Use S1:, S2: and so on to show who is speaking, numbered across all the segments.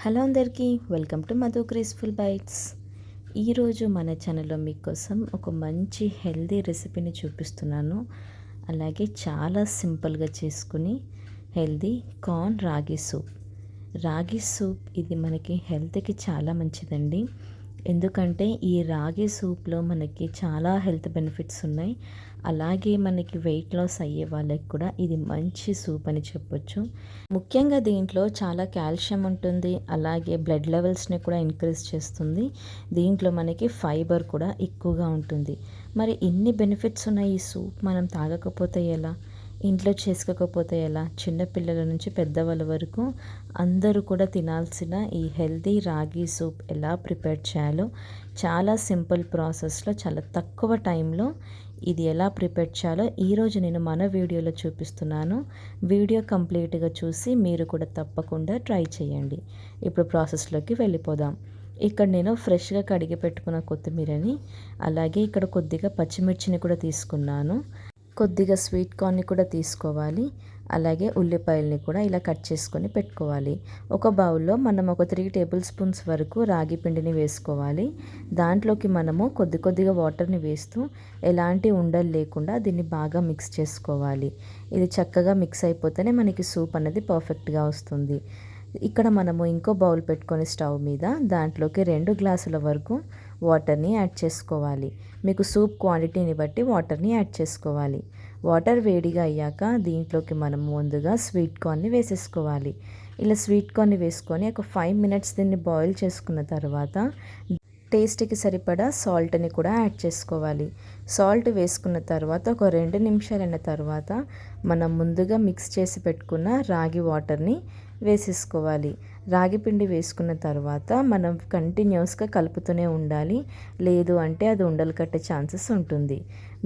S1: Hello అందరికీ, welcome to Madhu graceful bytes. ఈరోజు మన ఛానల్లో మీకోసం ఒక మంచి హెల్దీ రెసిపీని చూపిస్తున్నాను. అలాగే చాలా సింపుల్గా చేసుకుని హెల్దీ కార్న్ రాగి సూప్. రాగి సూప్ ఇది మనకి హెల్త్కి చాలా మంచిదండి. ఎందుకంటే ఈ రాగి సూప్లో మనకి చాలా హెల్త్ బెనిఫిట్స్ ఉన్నాయి. అలాగే మనకి వెయిట్ లాస్ అయ్యే వాళ్ళకి కూడా ఇది మంచి సూప్ అని చెప్పొచ్చు. ముఖ్యంగా దీంట్లో చాలా కాల్షియం ఉంటుంది. అలాగే బ్లడ్ లెవెల్స్ని కూడా ఇంక్రీజ్ చేస్తుంది. దీంట్లో మనకి ఫైబర్ కూడా ఎక్కువగా ఉంటుంది. మరి ఇన్ని బెనిఫిట్స్ ఉన్న ఈ సూప్ మనం తాగకపోతే ఎలా? ఇంట్లో చేసుకోకపోతే ఎలా? చిన్నపిల్లల నుంచి పెద్దవాళ్ళ వరకు అందరూ కూడా తినాల్సిన ఈ హెల్తీ రాగి సూప్ ఎలా ప్రిపేర్ చేయాలో చాలా సింపుల్ ప్రాసెస్లో చాలా తక్కువ టైంలో ఇది ఎలా ప్రిపేర్ చేయాలో ఈరోజు నేను మన వీడియోలో చూపిస్తున్నాను. వీడియో కంప్లీట్గా చూసి మీరు కూడా తప్పకుండా ట్రై చేయండి. ఇప్పుడు ప్రాసెస్లోకి వెళ్ళిపోదాం. ఇక్కడ నేను ఫ్రెష్గా కడిగి పెట్టుకున్న కొత్తిమీరని, అలాగే ఇక్కడ కొద్దిగా పచ్చిమిర్చిని కూడా తీసుకున్నాను. కొద్దిగా స్వీట్ కార్న్ని కూడా తీసుకోవాలి. అలాగే ఉల్లిపాయల్ని కూడా ఇలా కట్ చేసుకొని పెట్టుకోవాలి. ఒక బౌల్లో మనం ఒక 3 టేబుల్ స్పూన్స్ వరకు రాగి పిండిని వేసుకోవాలి. దాంట్లోకి మనము కొద్దిగా వాటర్ని వేస్తూ ఎలాంటి ఉండలు లేకుండా దీన్ని బాగా మిక్స్ చేసుకోవాలి. ఇది చక్కగా మిక్స్ అయిపోతేనే మనకి సూప్ అనేది పర్ఫెక్ట్గా వస్తుంది. ఇక్కడ మనము ఇంకో బౌల్ పెట్టుకొని స్టవ్ మీద దాంట్లోకి 2 గ్లాసుల వరకు వాటర్ని యాడ్ చేసుకోవాలి. మీకు సూప్ క్వాంటిటీని బట్టి వాటర్ని యాడ్ చేసుకోవాలి. వాటర్ వేడిగా అయ్యాక దీంట్లోకి మనం ముందుగా స్వీట్ కార్న్ని వేసేసుకోవాలి. ఇలా స్వీట్ కార్న్ని వేసుకొని ఒక 5 మినిట్స్ దీన్ని బాయిల్ చేసుకున్న తర్వాత టేస్ట్కి సరిపడా సాల్ట్ని కూడా యాడ్ చేసుకోవాలి. సాల్ట్ వేసుకున్న తర్వాత ఒక 2 నిమిషాలైన తర్వాత మనం ముందుగా మిక్స్ చేసి పెట్టుకున్న రాగి వాటర్ని వేసేసుకోవాలి. రాగి పిండి వేసుకున్న తర్వాత మనం కంటిన్యూస్గా కలుపుతూనే ఉండాలి. లేదు అంటే అది ఉండలు కట్టే ఛాన్సెస్ ఉంటుంది.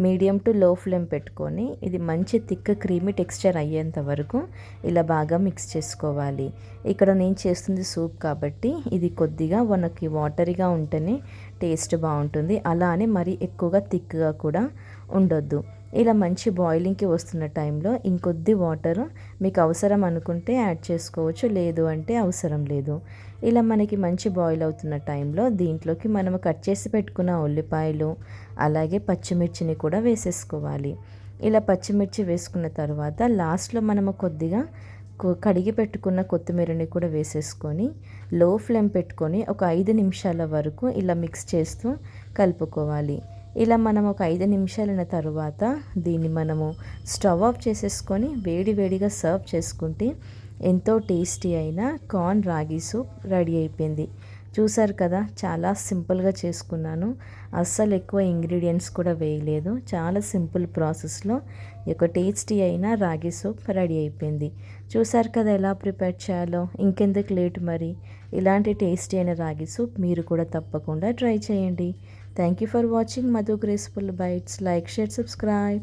S1: మీడియం టు లో ఫ్లేమ్ పెట్టుకొని ఇది మంచి థిక్ క్రీమీ టెక్స్చర్ అయ్యేంత వరకు ఇలా బాగా మిక్స్ చేసుకోవాలి. ఇక్కడ నేను చేస్తుంది సూప్ కాబట్టి ఇది కొద్దిగా మనకి వాటరీగా ఉంటేనే టేస్ట్ బాగుంటుంది. అలా అని మరీ ఎక్కువగా థిక్గా కూడా ఉండొద్దు. ఇలా మంచి బాయిలింగ్కి వస్తున్న టైంలో ఇంకొద్ది వాటర్ మీకు అవసరం అనుకుంటే యాడ్ చేసుకోవచ్చు, లేదు అంటే అవసరం లేదు. ఇలా మనకి మంచి బాయిల్ అవుతున్న టైంలో దీంట్లోకి మనము కట్ చేసి పెట్టుకున్న ఉల్లిపాయలు అలాగే పచ్చిమిర్చిని కూడా వేసేసుకోవాలి. ఇలా పచ్చిమిర్చి వేసుకున్న తర్వాత లాస్ట్లో మనము కొద్దిగా కడిగి పెట్టుకున్న కొత్తిమీరని కూడా వేసేసుకొని లో ఫ్లేమ్ పెట్టుకొని ఒక 5 నిమిషాల వరకు ఇలా మిక్స్ చేస్తూ కలుపుకోవాలి. ఇలా మనం ఒక 5 నిమిషాలైన తర్వాత దీన్ని మనము స్టవ్ ఆఫ్ చేసేసుకొని వేడిగా సర్వ్ చేసుకుంటే ఎంతో టేస్టీ అయిన కార్న్ రాగి సూప్ రెడీ అయిపోయింది. చూసారు కదా, చాలా సింపుల్గా చేసుకున్నాను. అస్సలు ఎక్కువ ఇంగ్రీడియంట్స్ కూడా వేయలేదు. చాలా సింపుల్ ప్రాసెస్లో ఒక టేస్టీ అయిన రాగి సూప్ రెడీ అయిపోయింది. చూసారు కదా ఎలా ప్రిపేర్ చేయాలో. ఇంకెందుకు లేట్ మరి, ఇలాంటి టేస్టీ అయిన రాగి సూప్ మీరు కూడా తప్పకుండా ట్రై చేయండి. Thank you for watching Madhu Graceful Bites. Like, share, subscribe.